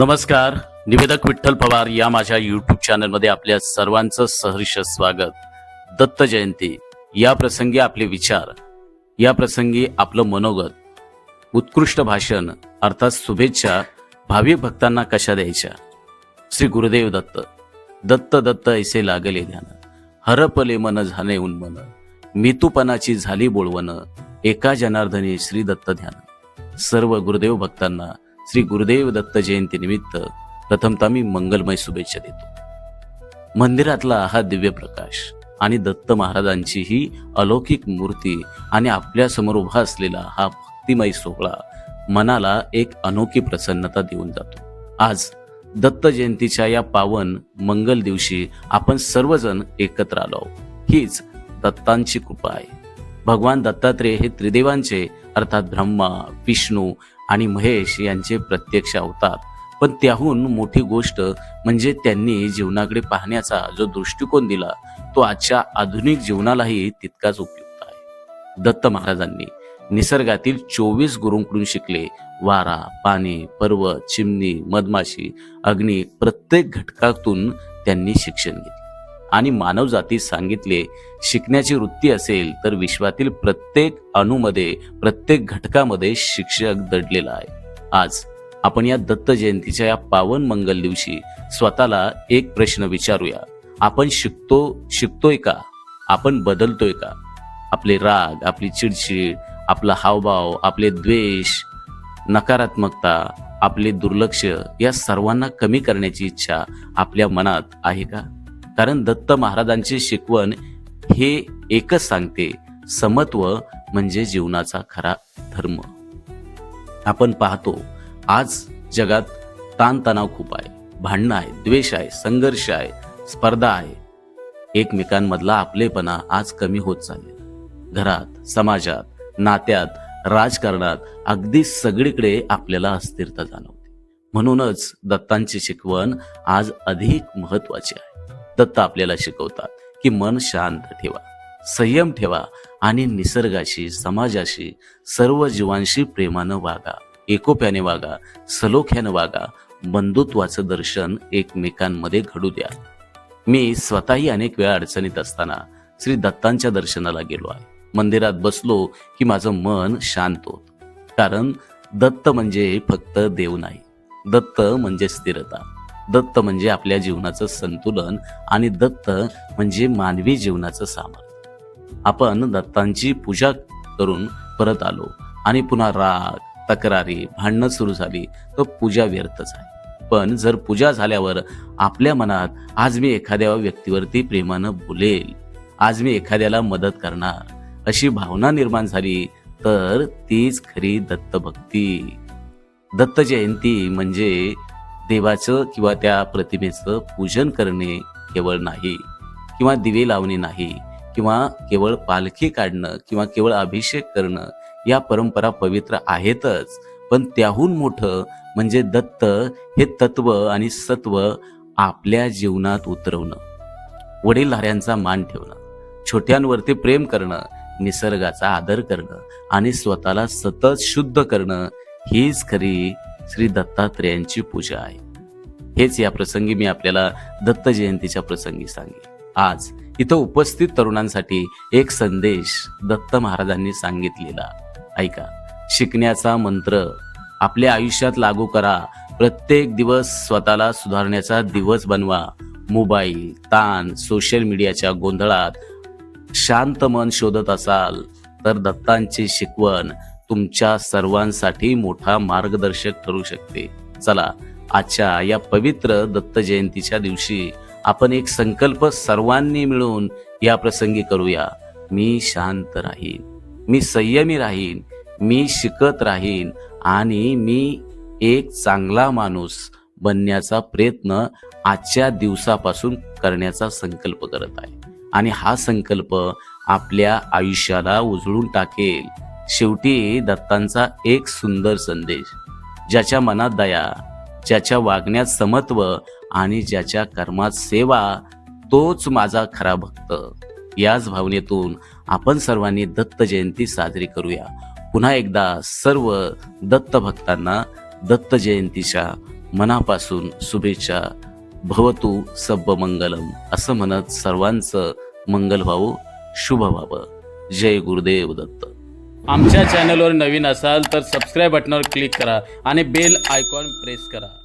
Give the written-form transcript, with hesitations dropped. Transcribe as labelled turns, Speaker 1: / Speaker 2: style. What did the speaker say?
Speaker 1: नमस्कार. निवेदक विठ्ठल पवार या माझ्या यूट्यूब चॅनलमध्ये आपल्या सर्वांचं सहर्ष स्वागत. दत्त जयंती या प्रसंगी आपले विचार, या प्रसंगी आपलं मनोगत, उत्कृष्ट भाषण अर्थात शुभेच्छा भाविक भक्तांना कशा द्यायच्या. श्री गुरुदेव दत्त. दत्त दत्त ऐसे लागले ध्यान, हरपले मन झाले उन्मन, मितूपणाची झाली बोलवण, एका जनार्दनी श्री दत्त ध्यान. सर्व गुरुदेव भक्तांना श्री गुरुदेव दत्त जयंती निमित्त प्रथमतः मी मंगलमय शुभेच्छा देतो. मंदिरातला हा दिव्य प्रकाश आणि दत्त महाराजांची ही अलौकिक मूर्ती आणि आपल्या समोर उभा असलेला हा भक्तिमय सोहळा मनाला एक अनोखी प्रसन्नता देऊन जातो. आज दत्त जयंतीच्या या पावन मंगल दिवशी आपण सर्वजण एकत्र आलो. हीच दत्तांची कृपा आहे. भगवान दत्तात्रेय हे त्रिदेवांचे अर्थात ब्रह्मा, विष्णू आणि महेश यांचे प्रत्यक्ष अवतार. पण त्याहून मोठी गोष्ट म्हणजे त्यांनी जीवनाकडे पाहण्याचा जो दृष्टिकोन दिला तो आजच्या आधुनिक जीवनालाही तितकाच उपयुक्त आहे. दत्त महाराजांनी निसर्गातील 24 गुरूंकडून शिकले. वारा, पाणी, पर्वत, चिमणी, मधमाशी, अग्नी प्रत्येक घटकातून त्यांनी शिक्षण घेतले आणि मानव जातीस सांगितले, शिकण्याची वृत्ती असेल तर विश्वातील प्रत्येक अणूमध्ये, प्रत्येक घटकामध्ये शिक्षक दडलेला आहे. आज आपण या दत्त जयंतीच्या या मंगल दिवशी स्वतःला एक प्रश्न विचारूया. आपण शिकतोय का? आपण बदलतोय का? आपले राग, आपली चिडचिड, आपला हावभाव, आपले द्वेष, नकारात्मकता, आपले दुर्लक्ष या सर्वांना कमी करण्याची इच्छा आपल्या मनात आहे का? कारण दत्त महाराजांची शिकवण हे एकच सांगते, समत्व म्हणजे जीवनाचा खरा धर्म. आपण पाहतो आज जगात ताणतणाव खूप आहे, भांडणं आहे, द्वेष आहे, संघर्ष आहे, स्पर्धा आहे. एकमेकांमधला आपलेपणा आज कमी होत चालले. घरात, समाजात, नात्यात, राजकारणात अगदी सगळीकडे आपल्याला अस्थिरता जाणवते. म्हणूनच दत्तांची शिकवण आज अधिक महत्वाची आहे. दत्त आपल्याला शिकवतात की मन शांत ठेवा, संयम ठेवा आणि निसर्गाशी, समाजाशी, सर्व जीवांशी प्रेमानं वागा, एकोप्याने वागा, सलोख्यानं वागा, बंधुत्वाचं दर्शन एकमेकांमध्ये घडू द्या. मी स्वतःही अनेक वेळा अडचणीत असताना श्री दत्तांच्या दर्शनाला गेलो आहे. मंदिरात बसलो की माझं मन शांत होत. कारण दत्त म्हणजे फक्त देव नाही, दत्त म्हणजे स्थिरता, दत्त म्हणजे आपल्या जीवनाचं संतुलन आणि दत्त म्हणजे मानवी जीवनाचं सामर्थ्य. आपण दत्तांची पूजा करून परत आलो आणि पुन्हा राग, तक्रारी, भांडणं सुरू झाली तर पूजा व्यर्थच आहे. पण जर पूजा झाल्यावर आपल्या मनात आज मी एखाद्या व्यक्तीवरती प्रेमानं बोलेल, आज मी एखाद्याला मदत करणार अशी भावना निर्माण झाली तर तीच खरी दत्त भक्ती. दत्त जयंती म्हणजे देवाचं किंवा त्या प्रतिमेचं पूजन करणे केवळ नाही, किंवा दिवे लावणे नाही, किंवा केवळ पालखी काढणं किंवा केवळ अभिषेक करणं या परंपरा पवित्र आहेतच. पण त्याहून मोठं म्हणजे दत्त हे तत्व आणि सत्व आपल्या जीवनात उतरवणं, वडीलधाऱ्यांचा मान ठेवणं, छोट्यांवरती प्रेम करणं, निसर्गाचा आदर करणं आणि स्वतःला सतत शुद्ध करणं हीच खरी श्री दत्तात्रेयांची पूजा आहे. हेच या प्रसंगी मी आपल्याला दत्त जयंतीच्या प्रसंगी सांगेन. आज इथं उपस्थित तरुणांसाठी एक संदेश दत्त महाराजांनी सांगितलेला ऐका. शिकण्याचा मंत्र आपल्या आयुष्यात लागू करा. प्रत्येक दिवस स्वतःला सुधारण्याचा दिवस बनवा. मोबाईल, ताण, सोशल मीडियाच्या गोंधळात शांत मन शोधत असाल तर दत्तांची शिकवण तुमच्या सर्वांसाठी मोठा मार्गदर्शक ठरू शकते. चला, आजच्या या पवित्र दत्त जयंतीच्या दिवशी आपण एक संकल्प सर्वांनी मिळून या प्रसंगी करूया. मी शांत राहीन, मी संयमी राहीन, मी शिकत राहीन आणि मी एक चांगला माणूस बनण्याचा प्रयत्न आजच्या दिवसापासून करण्याचा संकल्प करत आहे. आणि हा संकल्प आपल्या आयुष्याला उजळून टाकेल. शेवटी दत्तांचा एक सुंदर संदेश, ज्याच्या मनात दया, ज्याच्या वागण्यात समत्व आणि ज्याच्या कर्मात सेवा, तोच माझा खरा भक्त. याच भावनेतून आपण सर्वांनी दत्त जयंती साजरी करूया. पुन्हा एकदा सर्व दत्त भक्तांना दत्त जयंतीच्या मनापासून शुभेच्छा. भवतु सब्ब मंगलम असं म्हणत सर्वांचं मंगल व्हावं, शुभ व्हावं. जय गुरुदेव दत्त. आमच्या चॅनलवर नवीन असाल तर सबस्क्राईब बटनावर क्लिक करा आणि बेल आयकॉन प्रेस करा.